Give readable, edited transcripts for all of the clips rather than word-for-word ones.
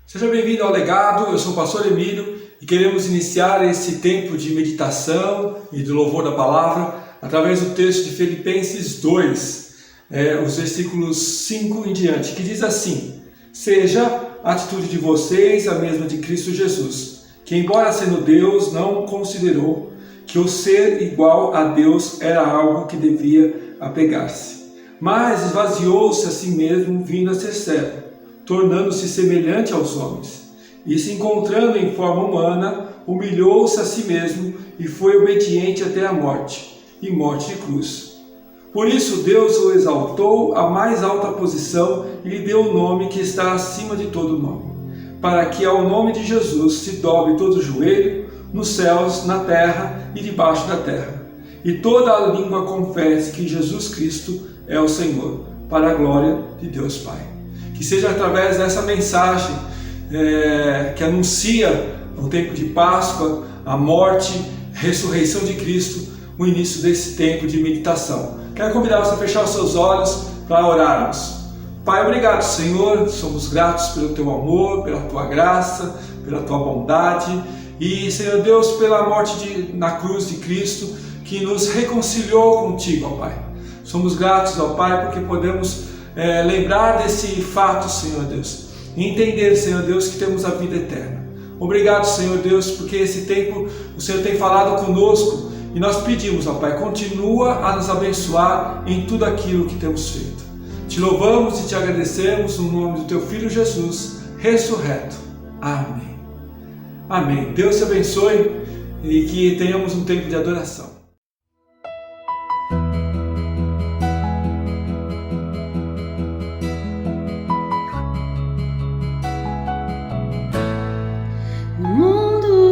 Seja bem-vindo ao Legado, eu sou o pastor Emílio e queremos iniciar esse tempo de meditação e de louvor da palavra através do texto de Filipenses 2, os versículos 5 em diante, que diz assim: seja a atitude de vocês a mesma de Cristo Jesus, que embora sendo Deus, não considerou que o ser igual a Deus era algo que devia apegar-se, mas esvaziou-se a si mesmo, vindo a ser servo, tornando-se semelhante aos homens, e se encontrando em forma humana, humilhou-se a si mesmo e foi obediente até a morte, e morte de cruz. Por isso Deus o exaltou à mais alta posição e lhe deu o nome que está acima de todo nome, para que ao nome de Jesus se dobre todo o joelho, nos céus, na terra e debaixo da terra, e toda a língua confesse que Jesus Cristo é o Senhor, para a glória de Deus Pai. Que seja através dessa mensagem que anuncia o tempo de Páscoa, a morte, a ressurreição de Cristo, o início desse tempo de meditação. Quero convidar você a fechar os seus olhos para orarmos. Pai, obrigado, Senhor, somos gratos pelo Teu amor, pela Tua graça, pela Tua bondade e, Senhor Deus, pela morte na cruz de Cristo que nos reconciliou contigo, ó Pai. Somos gratos, ó Pai, porque podemos lembrar desse fato, Senhor Deus, e entender, Senhor Deus, que temos a vida eterna. Obrigado, Senhor Deus, porque esse tempo o Senhor tem falado conosco e nós pedimos, ó Pai, continua a nos abençoar em tudo aquilo que temos feito. Te louvamos e te agradecemos no nome do Teu Filho Jesus, ressurreto. Amém. Amém. Deus te abençoe e que tenhamos um tempo de adoração.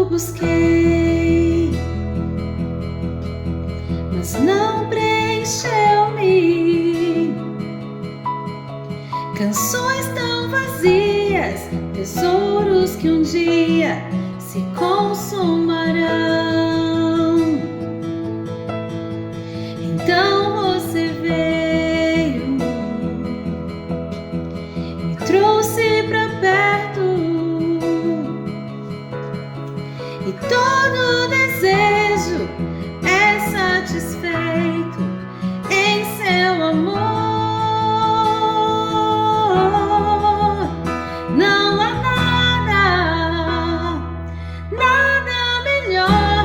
Busquei, mas não preencheu-me. Canções tão vazias, tesouros que um dia se consumarão. Então você veio, me trouxe pra perto. E todo desejo é satisfeito em seu amor. Não há nada, nada melhor,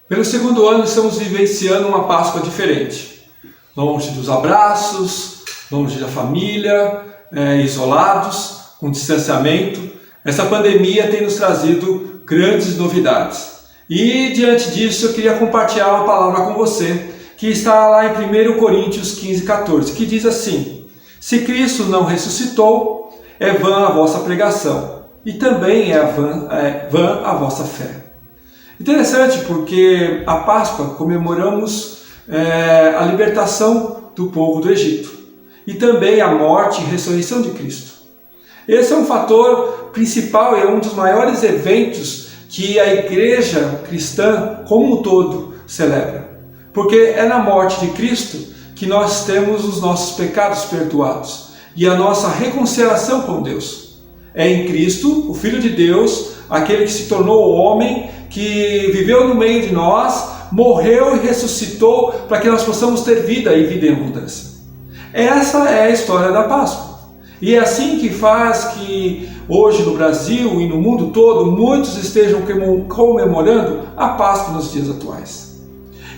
Pelo segundo ano estamos vivenciando uma Páscoa diferente. Longe dos abraços, longe da família, isolados, com distanciamento. Essa pandemia tem nos trazido grandes novidades. E diante disso eu queria compartilhar uma palavra com você, que está lá em 1 Coríntios 15:14, que diz assim: se Cristo não ressuscitou, é vã a vossa pregação, e também é vã a vossa fé. Interessante, porque a Páscoa comemoramos a libertação do povo do Egito e também a morte e ressurreição de Cristo. Esse é um fator principal e é um dos maiores eventos que a igreja cristã como um todo celebra, porque é na morte de Cristo que nós temos os nossos pecados perdoados e a nossa reconciliação com Deus. É em Cristo, o Filho de Deus, aquele que se tornou homem, que viveu no meio de nós, morreu e ressuscitou para que nós possamos ter vida e vida em abundância. Essa é a história da Páscoa. E é assim que faz que hoje no Brasil e no mundo todo muitos estejam comemorando a Páscoa nos dias atuais.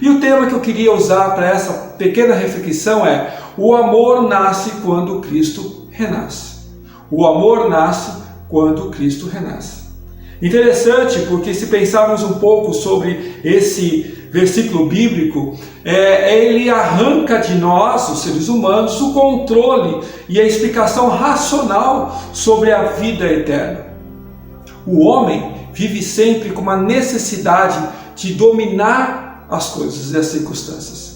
E o tema que eu queria usar para essa pequena reflexão é: o amor nasce quando Cristo renasce. O amor nasce quando Cristo renasce. Interessante, porque se pensarmos um pouco sobre esse versículo bíblico, ele arranca de nós, os seres humanos, o controle e a explicação racional sobre a vida eterna. O homem vive sempre com uma necessidade de dominar as coisas e as circunstâncias.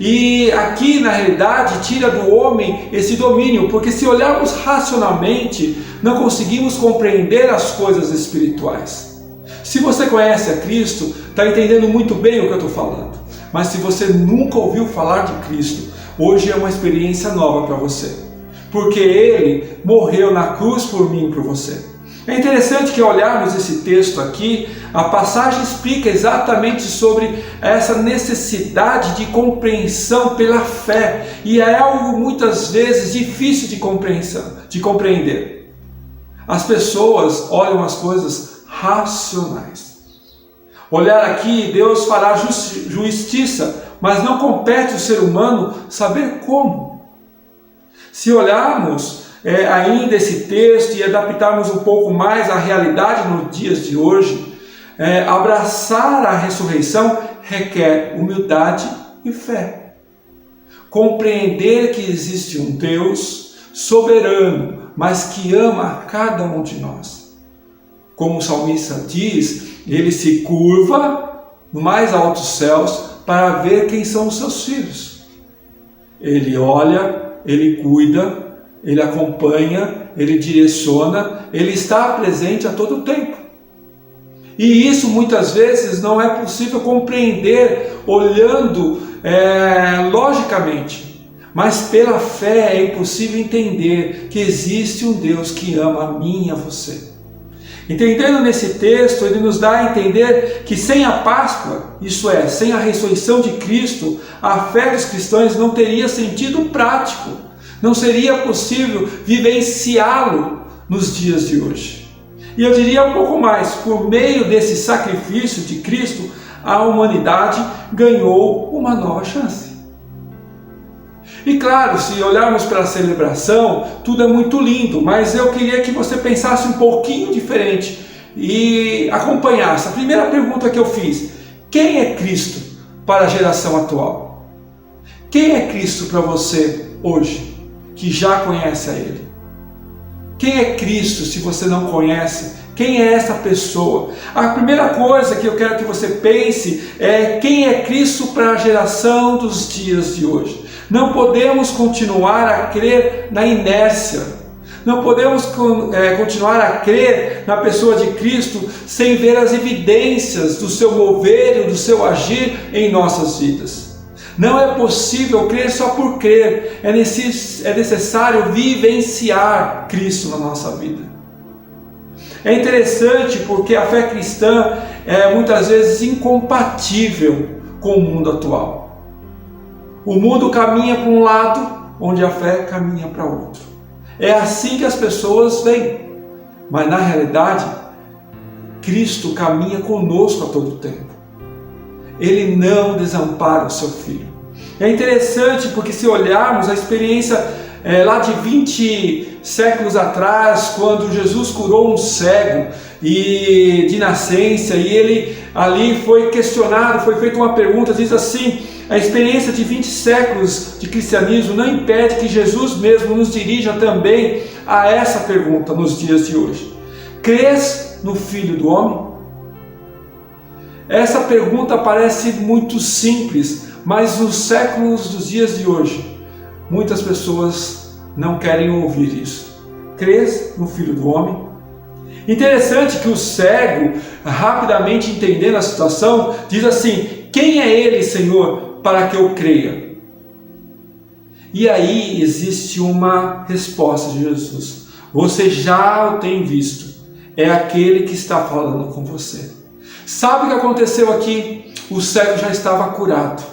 E aqui, na realidade, tira do homem esse domínio, porque se olharmos racionalmente, não conseguimos compreender as coisas espirituais. Se você conhece a Cristo, está entendendo muito bem o que eu estou falando. Mas se você nunca ouviu falar de Cristo, hoje é uma experiência nova para você. Porque Ele morreu na cruz por mim e por você. É interessante que ao olharmos esse texto aqui, a passagem explica exatamente sobre essa necessidade de compreensão pela fé. E é algo muitas vezes difícil de compreender. As pessoas olham as coisas racionais. Olhar aqui, Deus fará justiça, mas não compete ao ser humano saber como. Se olharmos ainda esse texto e adaptarmos um pouco mais à realidade nos dias de hoje, abraçar a ressurreição requer humildade e fé. Compreender que existe um Deus soberano, mas que ama a cada um de nós. Como o salmista diz, ele se curva no mais altos céus para ver quem são os seus filhos. Ele olha, ele cuida, ele acompanha, ele direciona, ele está presente a todo tempo. E isso muitas vezes não é possível compreender olhando logicamente, mas pela fé é impossível entender que existe um Deus que ama a mim e a você. Entendendo nesse texto, ele nos dá a entender que sem a Páscoa, isso é, sem a ressurreição de Cristo, a fé dos cristãos não teria sentido prático. Não seria possível vivenciá-lo nos dias de hoje. E eu diria um pouco mais, por meio desse sacrifício de Cristo, a humanidade ganhou uma nova chance. E claro, se olharmos para a celebração, tudo é muito lindo, mas eu queria que você pensasse um pouquinho diferente e acompanhasse. A primeira pergunta que eu fiz: quem é Cristo para a geração atual? Quem é Cristo para você hoje, que já conhece a Ele? Quem é Cristo se você não conhece? Quem é essa pessoa? A primeira coisa que eu quero que você pense é quem é Cristo para a geração dos dias de hoje. Não podemos continuar a crer na inércia. Não podemos continuar a crer na pessoa de Cristo sem ver as evidências do seu mover e do seu agir em nossas vidas. Não é possível crer só por crer. É necessário vivenciar Cristo na nossa vida. É interessante porque a fé cristã é muitas vezes incompatível com o mundo atual. O mundo caminha para um lado, onde a fé caminha para outro. É assim que as pessoas veem. Mas na realidade, Cristo caminha conosco a todo tempo. Ele não desampara o seu filho. É interessante porque se olharmos a experiência lá de 20 séculos atrás, quando Jesus curou um cego e de nascença, e ele ali foi questionado, foi feita uma pergunta, diz assim: a experiência de 20 séculos de cristianismo não impede que Jesus mesmo nos dirija também a essa pergunta nos dias de hoje. Crês no Filho do Homem? Essa pergunta parece muito simples, mas nos séculos dos dias de hoje, muitas pessoas não querem ouvir isso. Crês no Filho do Homem? Interessante que o cego, rapidamente entendendo a situação, diz assim: quem é ele, Senhor, para que eu creia? E aí existe uma resposta de Jesus: você já o tem visto, é aquele que está falando com você. Sabe o que aconteceu aqui? O cego já estava curado.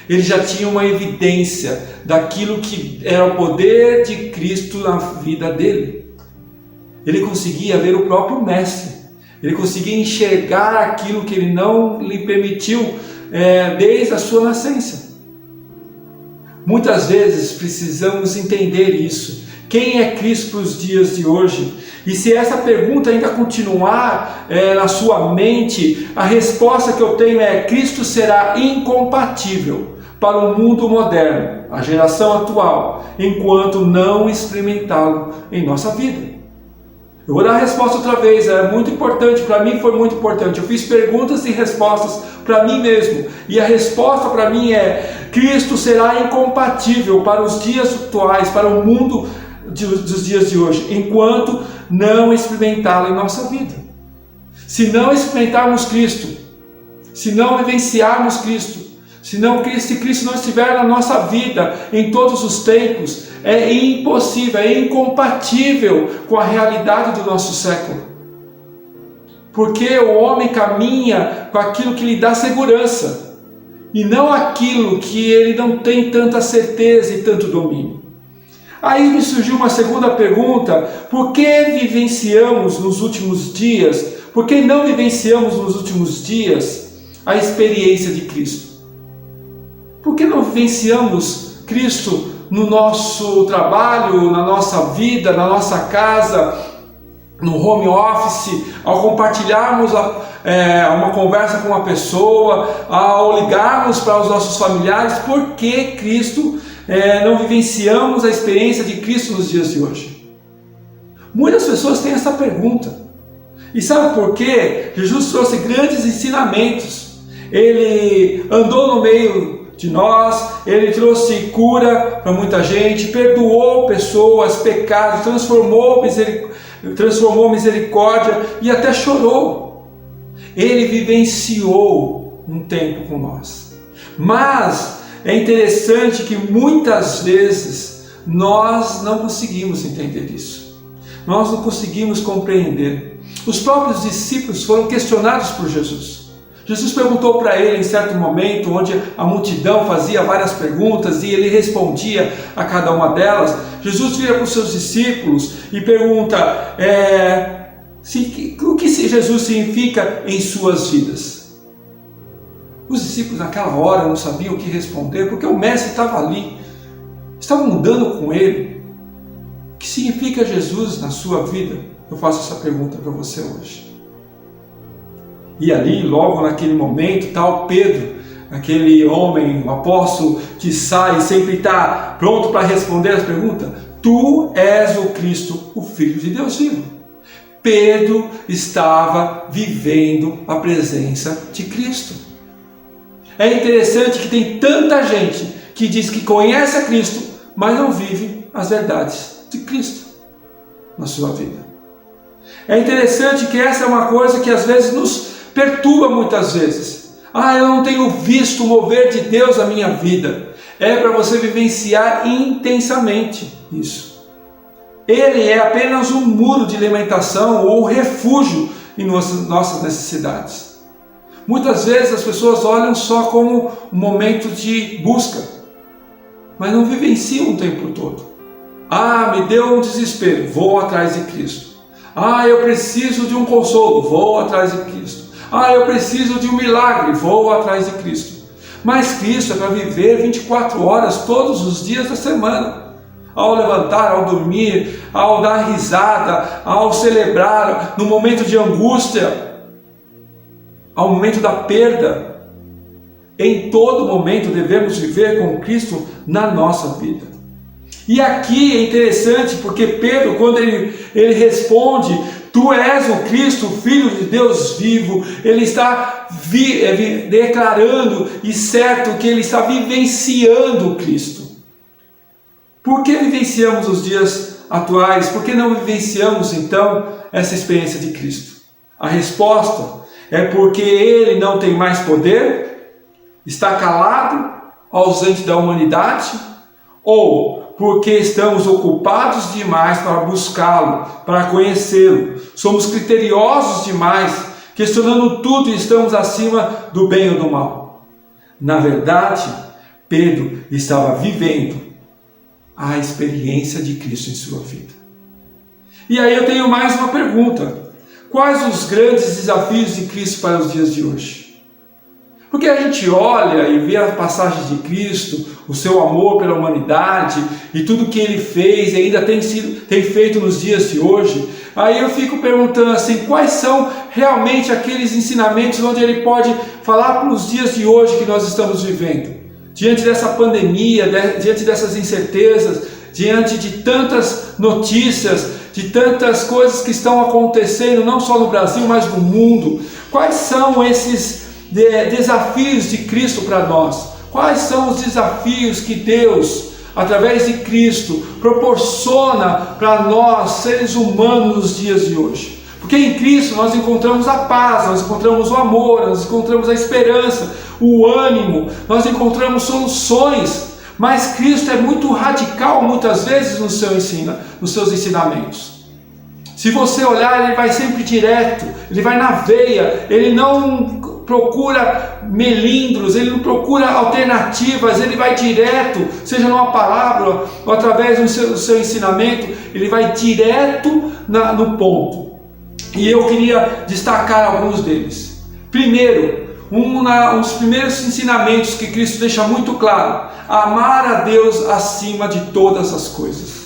Ele já tinha uma evidência daquilo que era o poder de Cristo na vida dele. Ele conseguia ver o próprio Mestre. Ele conseguia enxergar aquilo que ele não lhe permitiu desde a sua nascença. Muitas vezes precisamos entender isso. Quem é Cristo para os dias de hoje? E se essa pergunta ainda continuar na sua mente, a resposta que eu tenho é: Cristo será incompatível para o mundo moderno, a geração atual, enquanto não experimentá-lo em nossa vida. Eu vou dar a resposta outra vez, é muito importante, para mim foi muito importante. Eu fiz perguntas e respostas para mim mesmo, e a resposta para mim é: Cristo será incompatível para os dias atuais, para o mundo dos dias de hoje, enquanto não experimentá-lo em nossa vida. Se não experimentarmos Cristo, se não vivenciarmos Cristo, se Cristo não estiver na nossa vida em todos os tempos, é impossível, é incompatível com a realidade do nosso século. Porque o homem caminha com aquilo que lhe dá segurança, e não aquilo que ele não tem tanta certeza e tanto domínio. Aí me surgiu uma segunda pergunta: por que vivenciamos nos últimos dias, por que não vivenciamos nos últimos dias a experiência de Cristo? Por que não vivenciamos Cristo no nosso trabalho, na nossa vida, na nossa casa, no home office, ao compartilharmos uma conversa com uma pessoa, ao ligarmos para os nossos familiares? Por que Cristo não vivenciamos a experiência de Cristo nos dias de hoje? Muitas pessoas têm essa pergunta. E sabe por quê? Jesus trouxe grandes ensinamentos. Ele andou no meio de nós, ele trouxe cura para muita gente, perdoou pessoas, pecados, transformou misericórdia e até chorou. Ele vivenciou um tempo com nós. Mas é interessante que muitas vezes nós não conseguimos entender isso. Nós não conseguimos compreender. Os próprios discípulos foram questionados por Jesus. Jesus perguntou para ele em certo momento, onde a multidão fazia várias perguntas e ele respondia a cada uma delas. Jesus vira para os seus discípulos e pergunta o que Jesus significa em suas vidas. Os discípulos naquela hora não sabiam o que responder, porque o mestre estava ali, estavam andando com ele. O que significa Jesus na sua vida? Eu faço essa pergunta para você hoje. E ali, logo naquele momento, está o Pedro, aquele homem, o apóstolo, que sai e sempre está pronto para responder as perguntas. Tu és o Cristo, o Filho de Deus vivo. Pedro estava vivendo a presença de Cristo. É interessante que tem tanta gente que diz que conhece a Cristo, mas não vive as verdades de Cristo na sua vida. É interessante que essa é uma coisa que às vezes nos perturba muitas vezes. Eu não tenho visto o mover de Deus na minha vida. É para você vivenciar intensamente isso. Ele é apenas um muro de alimentação ou refúgio em nossas necessidades. Muitas vezes as pessoas olham só como um momento de busca, mas não vivenciam o tempo todo. Me deu um desespero, vou atrás de Cristo. Eu preciso de um consolo, vou atrás de Cristo. eu preciso de um milagre, vou atrás de Cristo. Mas Cristo é para viver 24 horas todos os dias da semana. Ao levantar, ao dormir, ao dar risada, ao celebrar, no momento de angústia, ao momento da perda. Em todo momento devemos viver com Cristo na nossa vida. E aqui é interessante porque Pedro, quando ele responde, tu és o Cristo, o Filho de Deus vivo, ele está declarando e certo que ele está vivenciando o Cristo. Por que vivenciamos os dias atuais? Por que não vivenciamos então essa experiência de Cristo? A resposta é porque ele não tem mais poder, está calado, ausente da humanidade, ou porque estamos ocupados demais para buscá-lo, para conhecê-lo. Somos criteriosos demais, questionando tudo e estamos acima do bem ou do mal. Na verdade, Pedro estava vivendo a experiência de Cristo em sua vida. E aí eu tenho mais uma pergunta. Quais os grandes desafios de Cristo para os dias de hoje? Porque a gente olha e vê a passagem de Cristo, o seu amor pela humanidade e tudo que ele fez e ainda tem feito nos dias de hoje. Aí eu fico perguntando assim, quais são realmente aqueles ensinamentos onde ele pode falar para os dias de hoje que nós estamos vivendo? Diante dessa pandemia, diante dessas incertezas, diante de tantas notícias, de tantas coisas que estão acontecendo, não só no Brasil, mas no mundo. Quais são esses desafios de Cristo para nós? Quais são os desafios que Deus, através de Cristo, proporciona para nós, seres humanos, nos dias de hoje? Porque em Cristo nós encontramos a paz, nós encontramos o amor, nós encontramos a esperança, o ânimo, nós encontramos soluções. Mas Cristo é muito radical muitas vezes no seu ensino, nos seus ensinamentos. Se você olhar, ele vai sempre direto, ele vai na veia, ele não procura melindros, ele não procura alternativas, ele vai direto, seja numa palavra ou através do seu ensinamento, ele vai direto no ponto. E eu queria destacar alguns deles. Primeiro, um dos primeiros ensinamentos que Cristo deixa muito claro: amar a Deus acima de todas as coisas.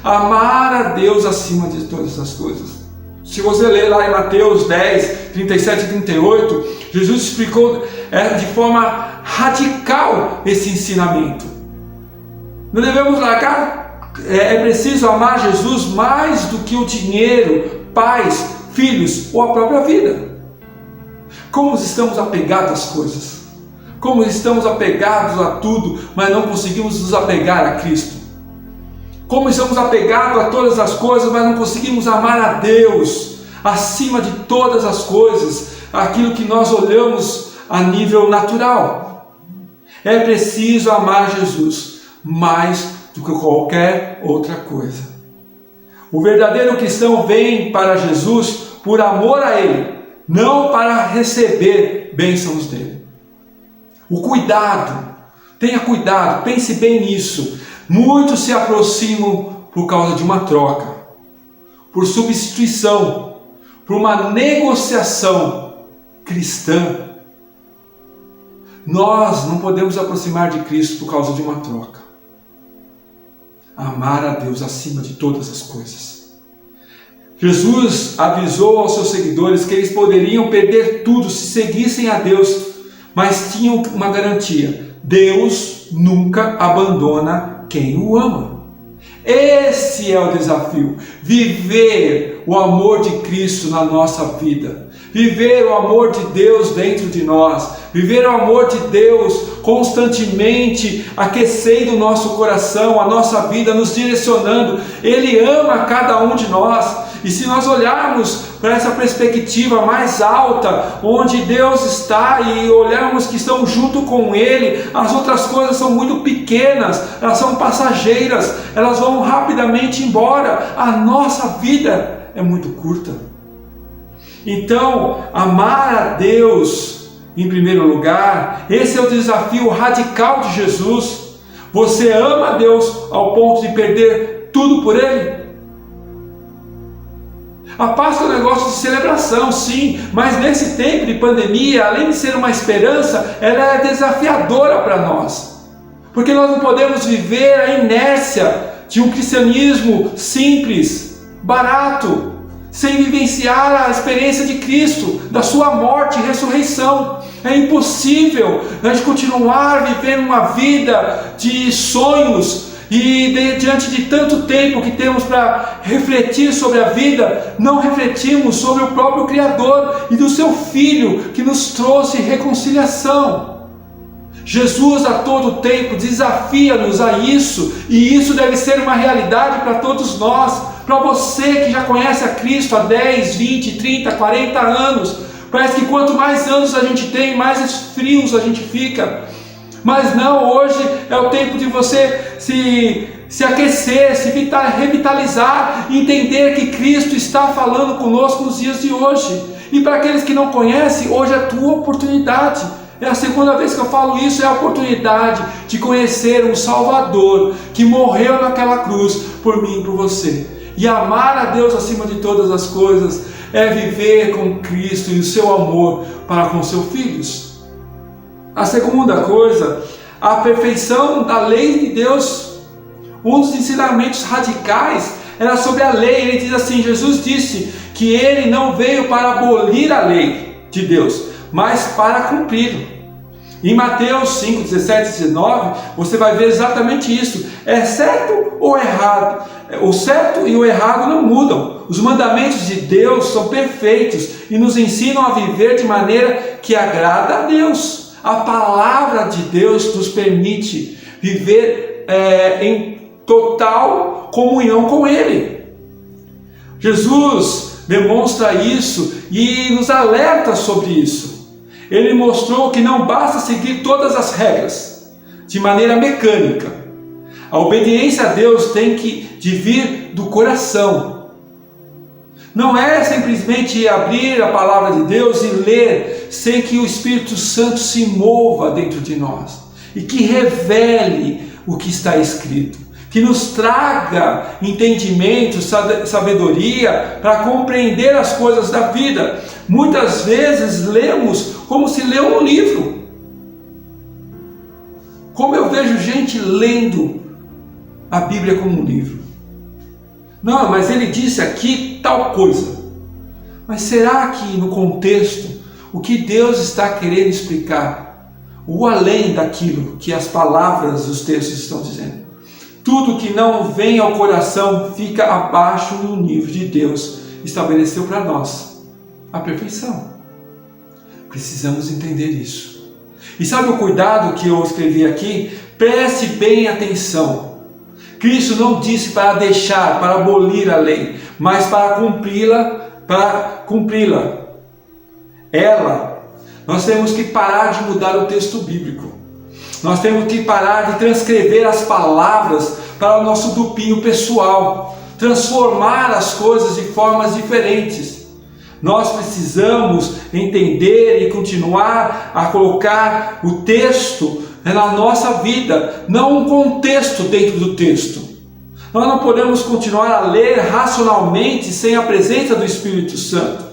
Amar a Deus acima de todas as coisas. Se você ler lá em Mateus 10, 37 e 38, Jesus explicou de forma radical esse ensinamento. Não devemos largar, é preciso amar Jesus mais do que o dinheiro, pais, filhos ou a própria vida. Como estamos apegados às coisas, como estamos apegados a tudo, mas não conseguimos nos apegar a Cristo. Como estamos apegados a todas as coisas, mas não conseguimos amar a Deus acima de todas as coisas, aquilo que nós olhamos a nível natural. É preciso amar Jesus mais do que qualquer outra coisa. O verdadeiro cristão vem para Jesus por amor a Ele, não para receber bênçãos dele. O cuidado, tenha cuidado, pense bem nisso. Muitos se aproximam por causa de uma troca, por substituição, por uma negociação cristã. Nós não podemos aproximar de Cristo por causa de uma troca. Amar a Deus acima de todas as coisas. Jesus avisou aos seus seguidores que eles poderiam perder tudo se seguissem a Deus, mas tinham uma garantia: Deus nunca abandona quem o ama. Esse é o desafio: viver o amor de Cristo na nossa vida, viver o amor de Deus dentro de nós, viver o amor de Deus constantemente aquecendo o nosso coração, a nossa vida, nos direcionando. Ele ama cada um de nós. E se nós olharmos para essa perspectiva mais alta, onde Deus está, e olharmos que estamos junto com Ele, as outras coisas são muito pequenas, elas são passageiras, elas vão rapidamente embora. A nossa vida é muito curta. Então, amar a Deus em primeiro lugar, esse é o desafio radical de Jesus. Você ama a Deus ao ponto de perder tudo por Ele? A Páscoa é um negócio de celebração, sim, mas nesse tempo de pandemia, além de ser uma esperança, ela é desafiadora para nós. Porque nós não podemos viver a inércia de um cristianismo simples, barato, sem vivenciar a experiência de Cristo, da sua morte e ressurreição. É impossível a gente continuar vivendo uma vida de sonhos e diante de tanto tempo que temos para refletir sobre a vida, não refletimos sobre o próprio Criador e do seu Filho que nos trouxe reconciliação. Jesus a todo tempo desafia-nos a isso, e isso deve ser uma realidade para todos nós. Para você que já conhece a Cristo há 10, 20, 30, 40 anos, parece que quanto mais anos a gente tem, mais frios a gente fica. Mas não, hoje é o tempo de você se aquecer, se revitalizar, entender que Cristo está falando conosco nos dias de hoje. E para aqueles que não conhecem, hoje é a tua oportunidade. É a segunda vez que eu falo isso, é a oportunidade de conhecer um Salvador que morreu naquela cruz por mim e por você. E amar a Deus acima de todas as coisas é viver com Cristo e o seu amor para com seus filhos. A segunda coisa, a perfeição da lei de Deus. Um dos ensinamentos radicais era sobre a lei. Ele diz assim, Jesus disse que ele não veio para abolir a lei de Deus, mas para cumprir. Em Mateus 5, 17 e 19, você vai ver exatamente isso. É certo ou errado? O certo e o errado não mudam. Os mandamentos de Deus são perfeitos e nos ensinam a viver de maneira que agrada a Deus. A palavra de Deus nos permite viver em total comunhão com Ele. Jesus demonstra isso e nos alerta sobre isso. Ele mostrou que não basta seguir todas as regras de maneira mecânica. A obediência a Deus tem que vir do coração. Não é simplesmente abrir a palavra de Deus e ler sem que o Espírito Santo se mova dentro de nós e que revele o que está escrito, que nos traga entendimento, sabedoria para compreender as coisas da vida. Muitas vezes lemos como se lê um livro. Como eu vejo gente lendo a Bíblia como um livro. Não, mas ele disse aqui tal coisa. Mas será que no contexto, o que Deus está querendo explicar, o além daquilo que as palavras dos textos estão dizendo? Tudo que não vem ao coração fica abaixo do nível de Deus estabeleceu para nós. A perfeição. Precisamos entender isso. E sabe o cuidado que eu escrevi aqui? Preste bem atenção. Cristo não disse para deixar, para abolir a lei, mas para cumpri-la. Nós temos que parar de mudar o texto bíblico. Nós temos que parar de transcrever as palavras para o nosso grupinho pessoal, transformar as coisas de formas diferentes. Nós precisamos entender e continuar a colocar o texto na nossa vida, não um contexto dentro do texto. Nós não podemos continuar a ler racionalmente sem a presença do Espírito Santo.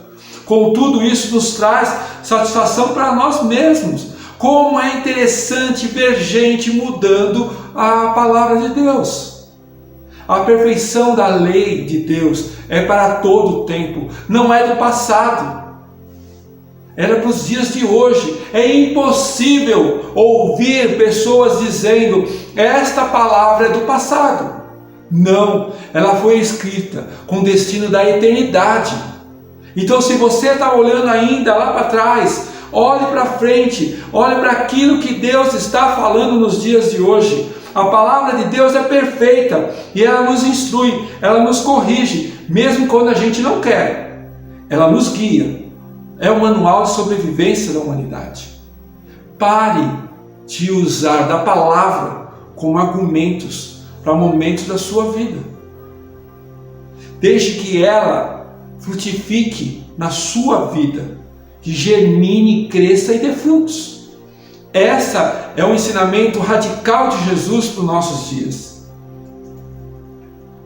Contudo, isso nos traz satisfação para nós mesmos. Como é interessante ver gente mudando a palavra de Deus. A perfeição da lei de Deus é para todo o tempo, não é do passado. Era para os dias de hoje. É impossível ouvir pessoas dizendo, esta palavra é do passado. Não, ela foi escrita com o destino da eternidade. Então, se você está olhando ainda lá para trás, olhe para frente, olhe para aquilo que Deus está falando nos dias de hoje. A palavra de Deus é perfeita e ela nos instrui, ela nos corrige, mesmo quando a gente não quer. Ela nos guia. É o manual de sobrevivência da humanidade. Pare de usar da palavra como argumentos para momentos da sua vida. Deixe que ela frutifique na sua vida, que germine, cresça e dê frutos. Essa é um ensinamento radical de Jesus para os nossos dias.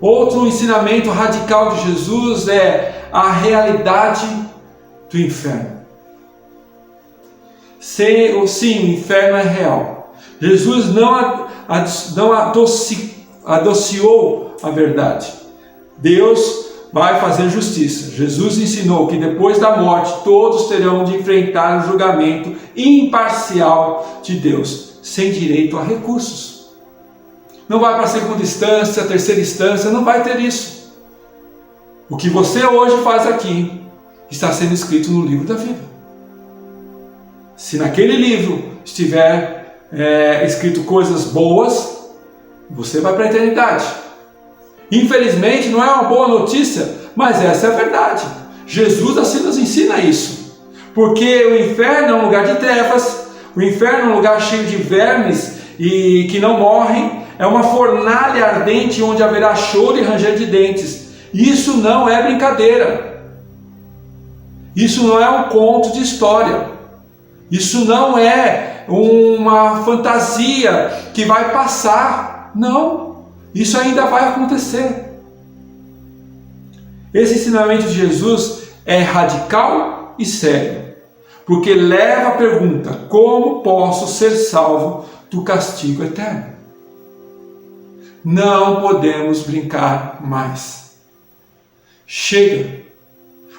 Outro ensinamento radical de Jesus é a realidade do inferno. Sim, o inferno é real. Jesus não adociou a verdade. Deus vai fazer justiça. Jesus ensinou que depois da morte todos terão de enfrentar o julgamento imparcial de Deus, sem direito a recursos. Não vai para a segunda instância, a terceira instância, não vai ter isso. O que você hoje faz aqui está sendo escrito no livro da vida. Se naquele livro estiver escrito coisas boas, você vai para a eternidade. Infelizmente não é uma boa notícia, mas essa é a verdade. Jesus assim nos ensina isso. Porque o inferno é um lugar de trevas, o inferno é um lugar cheio de vermes e que não morrem, é uma fornalha ardente onde haverá choro e ranger de dentes. Isso não é brincadeira. Isso não é um conto de história. Isso não é uma fantasia que vai passar. Não, isso ainda vai acontecer. Esse ensinamento de Jesus é radical e sério, porque leva a pergunta: como posso ser salvo do castigo eterno? Não podemos brincar mais. Chega.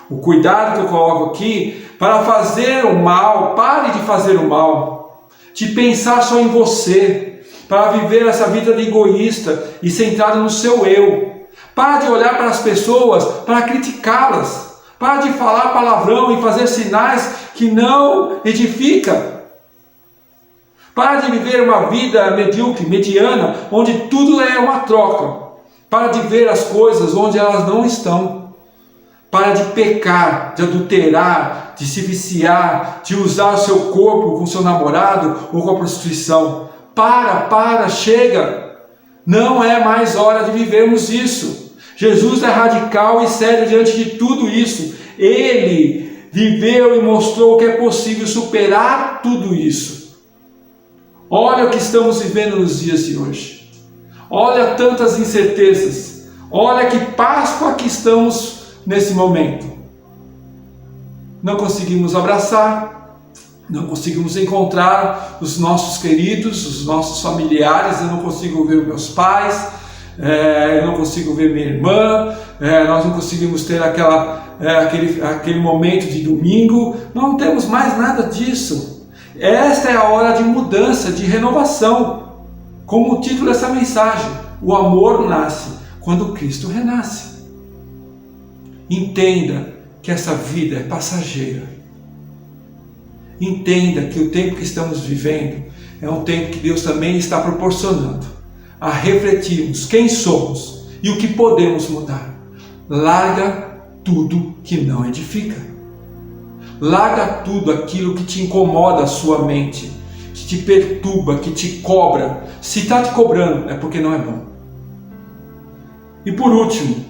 O cuidado que eu coloco aqui, para fazer o mal, pare de fazer o mal, de pensar só em você, para viver essa vida de egoísta e centrado no seu eu. Pare de olhar para as pessoas, para criticá-las. Pare de falar palavrão e fazer sinais que não edificam. Pare de viver uma vida medíocre, mediana, onde tudo é uma troca. Pare de ver as coisas onde elas não estão. Para de pecar, de adulterar, de se viciar, de usar o seu corpo com seu namorado ou com a prostituição. Chega! Não é mais hora de vivermos isso. Jesus é radical e sério diante de tudo isso. Ele viveu e mostrou que é possível superar tudo isso. Olha o que estamos vivendo nos dias de hoje. Olha tantas incertezas. Olha que Páscoa que estamos nesse momento. Não conseguimos abraçar, não conseguimos encontrar os nossos queridos, os nossos familiares. Eu não consigo ver meus pais, eu não consigo ver minha irmã, nós não conseguimos ter aquele momento de domingo. Não temos mais nada disso. Esta é a hora de mudança, de renovação. Como o título dessa mensagem: o amor nasce quando Cristo renasce. Entenda que essa vida é passageira. Entenda que o tempo que estamos vivendo é um tempo que Deus também está proporcionando a refletirmos quem somos e o que podemos mudar. Larga tudo que não edifica. Larga tudo aquilo que te incomoda a sua mente, que te perturba, que te cobra. Se está te cobrando, é porque não é bom. E por último,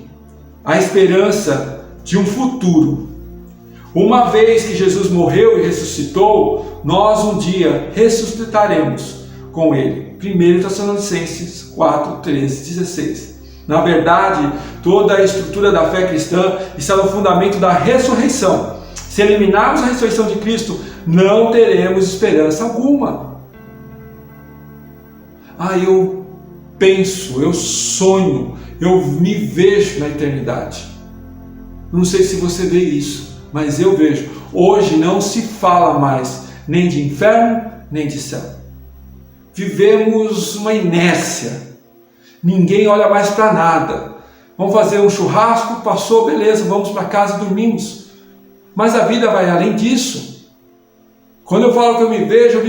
a esperança de um futuro. Uma vez que Jesus morreu e ressuscitou, nós um dia ressuscitaremos com Ele. 1 Tessalonicenses 4, 13, 16. Na verdade, toda a estrutura da fé cristã está no fundamento da ressurreição. Se eliminarmos a ressurreição de Cristo, não teremos esperança alguma. Eu penso, eu sonho, eu me vejo na eternidade. Não sei se você vê isso, mas eu vejo. Hoje não se fala mais nem de inferno, nem de céu. Vivemos uma inércia. Ninguém olha mais para nada. Vamos fazer um churrasco, passou, beleza, vamos para casa e dormimos. Mas a vida vai além disso. Quando eu falo que eu me vejo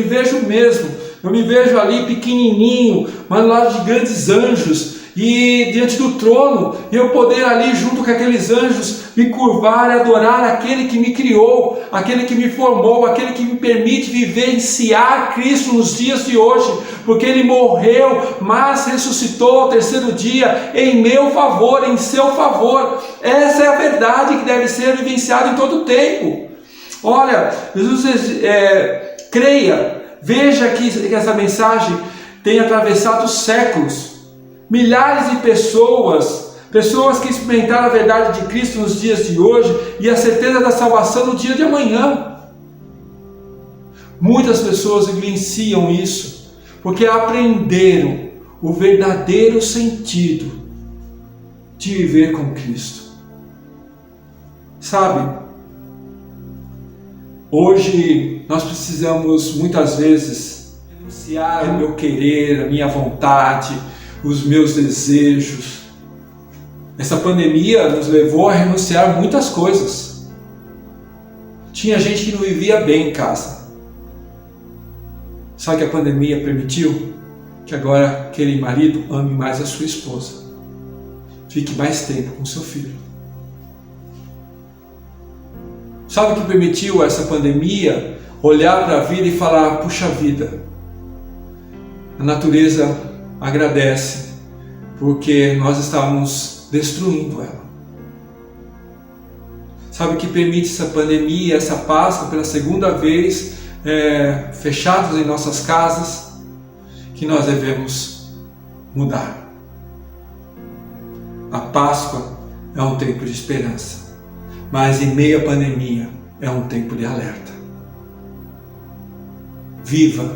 mesmo. Eu me vejo ali pequenininho, mas do lado de grandes anjos, e diante do trono, e eu poder ali junto com aqueles anjos me curvar e adorar aquele que me criou, aquele que me formou, aquele que me permite vivenciar Cristo nos dias de hoje, porque Ele morreu, mas ressuscitou ao terceiro dia em meu favor, em seu favor. Essa é a verdade que deve ser vivenciada em todo o tempo. Olha, Jesus, creia, veja que essa mensagem tem atravessado séculos. Milhares de pessoas Pessoas que experimentaram a verdade de Cristo nos dias de hoje e a certeza da salvação no dia de amanhã. Muitas pessoas vivenciam isso porque aprenderam o verdadeiro sentido de viver com Cristo. Sabe, hoje nós precisamos muitas vezes renunciar ao meu querer, a minha vontade, os meus desejos. Essa pandemia nos levou a renunciar a muitas coisas. Tinha gente que não vivia bem em casa. Sabe que a pandemia permitiu? Que agora aquele marido ame mais a sua esposa. Fique mais tempo com seu filho. Sabe o que permitiu essa pandemia? Olhar para a vida e falar, puxa vida, a natureza agradece, porque nós estávamos destruindo ela. Sabe o que permite essa pandemia, essa Páscoa, pela segunda vez, fechados em nossas casas, que nós devemos mudar. A Páscoa é um tempo de esperança, mas em meio à pandemia é um tempo de alerta. Viva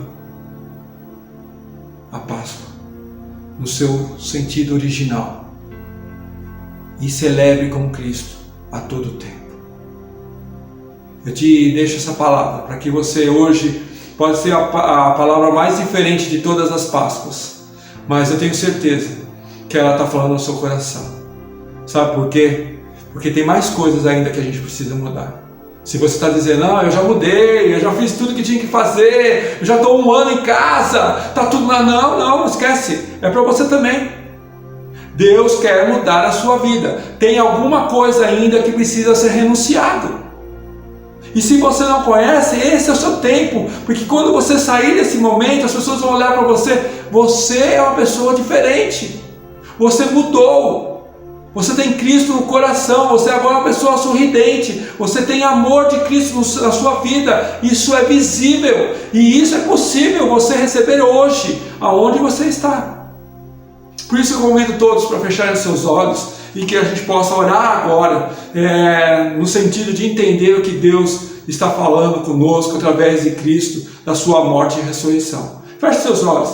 a Páscoa no seu sentido original e celebre com Cristo a todo tempo. Eu te deixo essa palavra para que você hoje pode ser a palavra mais diferente de todas as Páscoas, mas eu tenho certeza que ela está falando no seu coração. Sabe por quê? Porque tem mais coisas ainda que a gente precisa mudar. Se você está dizendo, não, eu já mudei, eu já fiz tudo que tinha que fazer, eu já estou 1 ano em casa, está tudo lá. Não, esquece, é para você também. Deus quer mudar a sua vida. Tem alguma coisa ainda que precisa ser renunciado. E se você não conhece, esse é o seu tempo, porque quando você sair desse momento, as pessoas vão olhar para você, você é uma pessoa diferente, você mudou, você tem Cristo no coração, você agora é uma pessoa sorridente, você tem amor de Cristo na sua vida, isso é visível, e isso é possível você receber hoje, aonde você está. Por isso eu convido todos para fecharem seus olhos, e que a gente possa orar agora, no sentido de entender o que Deus está falando conosco através de Cristo, da sua morte e ressurreição. Feche seus olhos.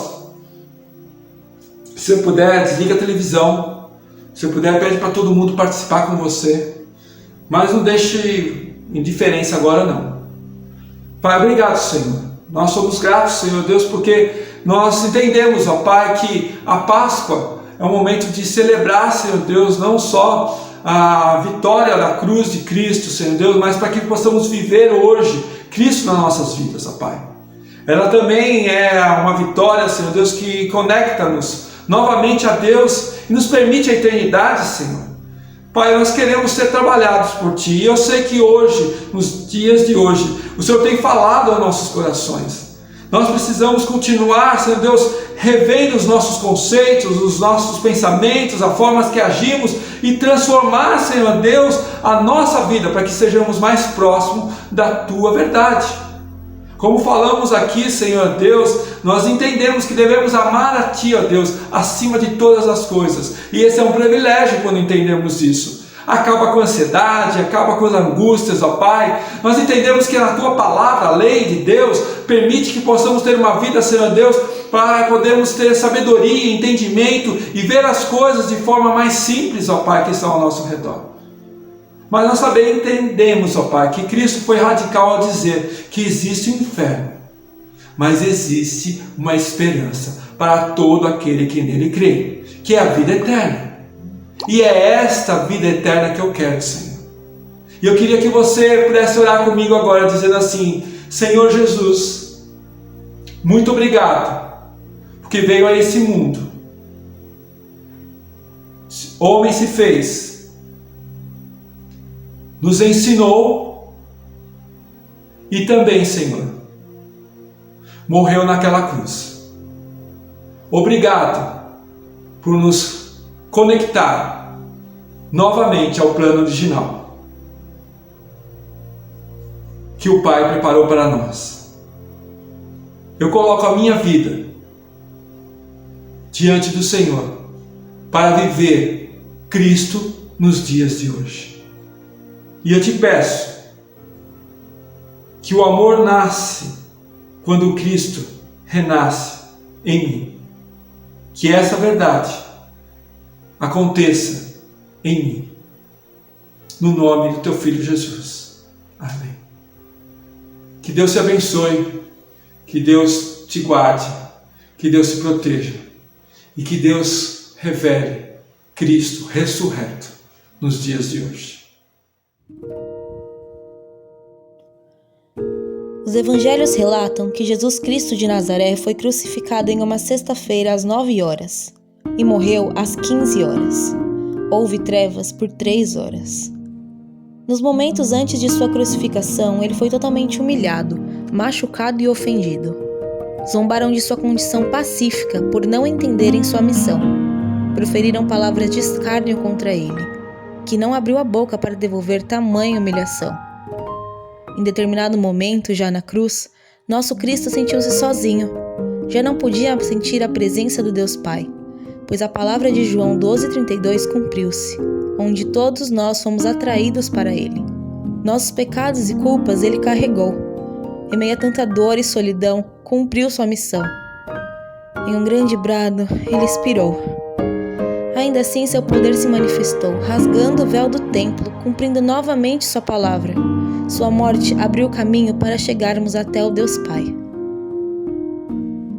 Se eu puder, desliga a televisão. Se eu puder, pede para todo mundo participar com você. Mas não deixe indiferença agora não. Pai, obrigado, Senhor. Nós somos gratos, Senhor Deus, porque nós entendemos, ó Pai, que a Páscoa é um momento de celebrar, Senhor Deus, não só a vitória da cruz de Cristo, Senhor Deus, mas para que possamos viver hoje Cristo nas nossas vidas, ó Pai. Ela também é uma vitória, Senhor Deus, que conecta-nos novamente a Deus e nos permite a eternidade, Senhor. Pai, nós queremos ser trabalhados por Ti, e eu sei que hoje, nos dias de hoje, o Senhor tem falado aos nossos corações. Nós precisamos continuar, Senhor Deus, revendo os nossos conceitos, os nossos pensamentos, a forma que agimos e transformar, Senhor Deus, a nossa vida para que sejamos mais próximos da Tua verdade. Como falamos aqui, Senhor Deus, nós entendemos que devemos amar a Ti, ó Deus, acima de todas as coisas. E esse é um privilégio quando entendemos isso. Acaba com a ansiedade, acaba com as angústias, ó Pai. Nós entendemos que na Tua palavra, a lei de Deus, permite que possamos ter uma vida, Senhor Deus, para podermos ter sabedoria, entendimento e ver as coisas de forma mais simples, ó Pai, que estão ao nosso redor. Mas nós também entendemos, ó Pai, que Cristo foi radical ao dizer que existe um inferno, mas existe uma esperança para todo aquele que nele crê, que é a vida eterna. E é esta vida eterna que eu quero, Senhor. E eu queria que você pudesse orar comigo agora, dizendo assim: Senhor Jesus, muito obrigado, porque veio a esse mundo, homem se fez, nos ensinou e também, Senhor, morreu naquela cruz. Obrigado por nos conectar novamente ao plano original que o Pai preparou para nós. Eu coloco a minha vida diante do Senhor para viver Cristo nos dias de hoje. E eu te peço que o amor nasce quando Cristo renasce em mim. Que essa verdade aconteça em mim. No nome do teu Filho Jesus. Amém. Que Deus te abençoe, que Deus te guarde, que Deus te proteja e que Deus revele Cristo ressurreto nos dias de hoje. Os evangelhos relatam que Jesus Cristo de Nazaré foi crucificado em uma sexta-feira às 9 horas e morreu às 15 horas. Houve trevas por 3 horas. Nos momentos antes de sua crucificação, ele foi totalmente humilhado, machucado e ofendido. Zombaram de sua condição pacífica por não entenderem sua missão. Proferiram palavras de escárnio contra ele, que não abriu a boca para devolver tamanha humilhação. Em determinado momento, já na cruz, nosso Cristo sentiu-se sozinho. Já não podia sentir a presença do Deus Pai, pois a palavra de João 12,32 cumpriu-se, onde todos nós fomos atraídos para Ele. Nossos pecados e culpas Ele carregou. Em meio a tanta dor e solidão, cumpriu sua missão. Em um grande brado, Ele expirou. Ainda assim, seu poder se manifestou, rasgando o véu do templo, cumprindo novamente sua palavra. Sua morte abriu o caminho para chegarmos até o Deus Pai.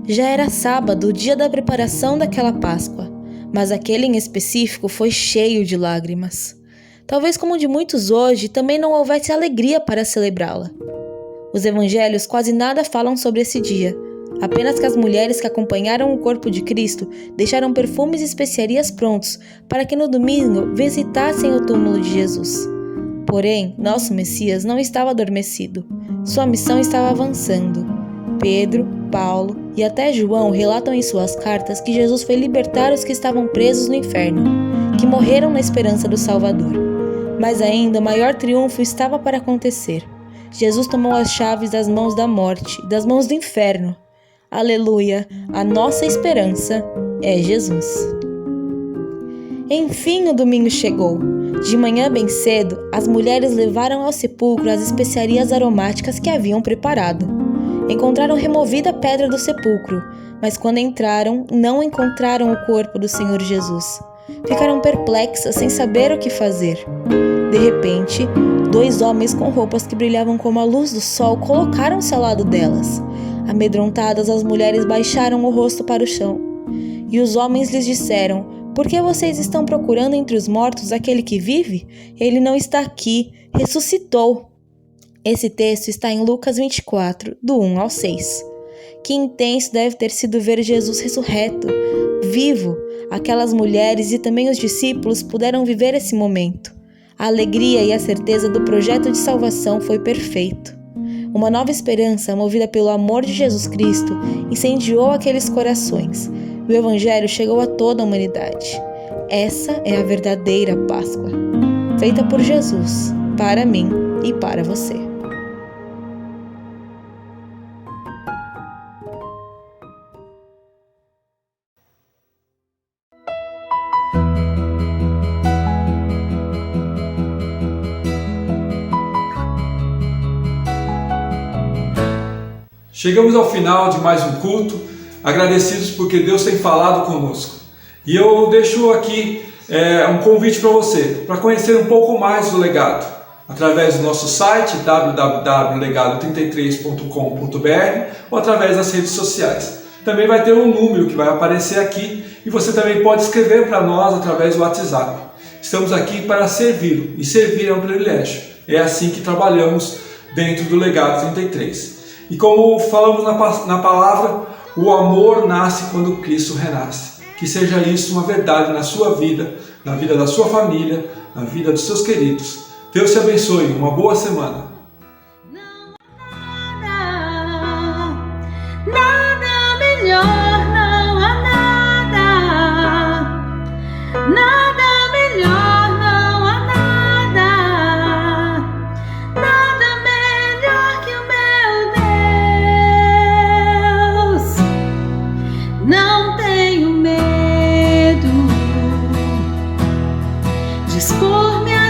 Já era sábado, o dia da preparação daquela Páscoa, mas aquele em específico foi cheio de lágrimas. Talvez como de muitos hoje, também não houvesse alegria para celebrá-la. Os evangelhos quase nada falam sobre esse dia, apenas que as mulheres que acompanharam o corpo de Cristo deixaram perfumes e especiarias prontos para que no domingo visitassem o túmulo de Jesus. Porém, nosso Messias não estava adormecido. Sua missão estava avançando. Pedro, Paulo e até João relatam em suas cartas que Jesus foi libertar os que estavam presos no inferno, que morreram na esperança do Salvador. Mas ainda o maior triunfo estava para acontecer. Jesus tomou as chaves das mãos da morte, das mãos do inferno. Aleluia! A nossa esperança é Jesus. Enfim, o domingo chegou. De manhã bem cedo, as mulheres levaram ao sepulcro as especiarias aromáticas que haviam preparado. Encontraram removida a pedra do sepulcro, mas quando entraram, não encontraram o corpo do Senhor Jesus. Ficaram perplexas, sem saber o que fazer. De repente, 2 homens com roupas que brilhavam como a luz do sol colocaram-se ao lado delas. Amedrontadas, as mulheres baixaram o rosto para o chão. E os homens lhes disseram: "Por que vocês estão procurando entre os mortos aquele que vive? Ele não está aqui, ressuscitou." Esse texto está em Lucas 24, do 1 ao 6. Que intenso deve ter sido ver Jesus ressurreto, vivo. Aquelas mulheres e também os discípulos puderam viver esse momento. A alegria e a certeza do projeto de salvação foi perfeito. Uma nova esperança, movida pelo amor de Jesus Cristo, incendiou aqueles corações. O Evangelho chegou a toda a humanidade. Essa é a verdadeira Páscoa, feita por Jesus, para mim e para você. Chegamos ao final de mais um culto, agradecidos porque Deus tem falado conosco. E eu deixo aqui um convite para você, para conhecer um pouco mais do Legado, através do nosso site www.legado33.com.br ou através das redes sociais. Também vai ter um número que vai aparecer aqui e você também pode escrever para nós através do WhatsApp. Estamos aqui para servir e servir é um privilégio. É assim que trabalhamos dentro do Legado 33. E como falamos na palavra, o amor nasce quando Cristo renasce. Que seja isso uma verdade na sua vida, na vida da sua família, na vida dos seus queridos. Deus te abençoe. Uma boa semana. Nada melhor, não há nada. Nada melhor, não há nada. Nada melhor que o meu Deus. Não tenho medo. dispor minha